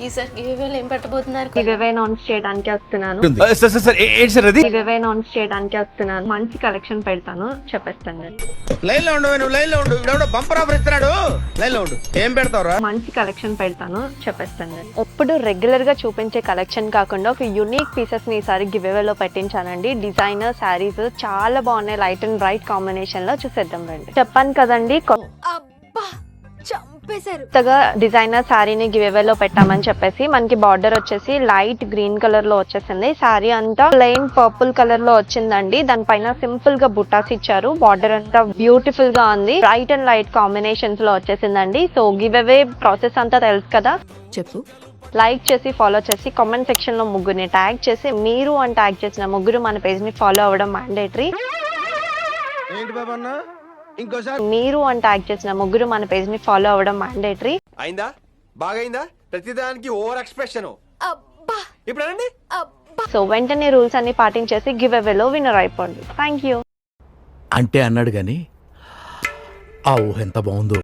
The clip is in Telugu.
ఈసారి గివ్ ఏం పెట్టబోతున్నారు? గివ్ అనౌన్స్ చేయడానికి వస్తున్నాను. గివ్ అనౌన్స్ చేయడానికి వస్తున్నాను. మంచి కలెక్షన్ పెడతాను, చెప్పేస్తాను. లైన్ లో ఉండు, నువ్వు లైన్ లో ఉండు. ఇప్పుడు బంపర్ ఆఫర్ ఇస్తున్నాడు, లైన్ లో ఉండు. ఏం పెడతావురా? మంచి కలెక్షన్ పెడతాను, చెప్పేస్తాను. ఎప్పుడు రెగ్యులర్ గా చూపించే కలెక్షన్ కాకుండా ఒక యూనిక్ పీసెస్ ని ఈసారి గివ్ లో పెట్టించానండి. డిజైనర్ శారీస్ చాలా బాగున్నాయి, లైట్ అండ్ బ్రైట్ కాంబినేషన్ లో. చూసేద్దాం రండి. చెప్పాను కదండి, కొత్తగా డిజైనర్ శారీని గివ్ లో పెట్టామని చెప్పేసి. మనకి బార్డర్ వచ్చేసి లైట్ గ్రీన్ కలర్ లో వచ్చేసింది. శారీ అంతా ప్లెయిన్ పర్పుల్ కలర్ లో వచ్చిందండి. దానిపైన సింపుల్ గా బుట్టాస్ ఇచ్చారు. బార్డర్ అంతా బ్యూటిఫుల్ గా ఉంది. బ్రైట్ అండ్ లైట్ కాంబినేషన్స్ లో వచ్చేసిందండి. సో గివ్ అవే ప్రాసెస్ అంతా తెలుసు కదా. చెప్పు. లైక్ చేసి ఫాలో చేసి కామెంట్ సెక్షన్ లో ముగ్గురిని ట్యాగ్ చేసి, మీరు అని ట్యాగ్ చేసిన ముగ్గురు మన పేజ్ ని ఫాలో అవ్వడం మ్యాండేటరీ. ఏంటి బాబా అన్న, ఇంకోసారి మీరు అని ట్యాగ్ చేసిన ముగ్గురు మన పేజ్ ని ఫాలో అవ్వడం మ్యాండేటరీ. అయిందా? బాగైందా? ప్రతిదానికి ఓవర్ ఎక్స్ప్రెషన్. ఇప్పుడు అనండి. సో వెంటనే రూల్స్ అన్ని పాటించేసి గివ్ అవేలో విన్నర్ అయిపోండి. థ్యాంక్ యూ అంటే అన్నాడు గాని ఆ ఊహ ఎంత బాగుందో.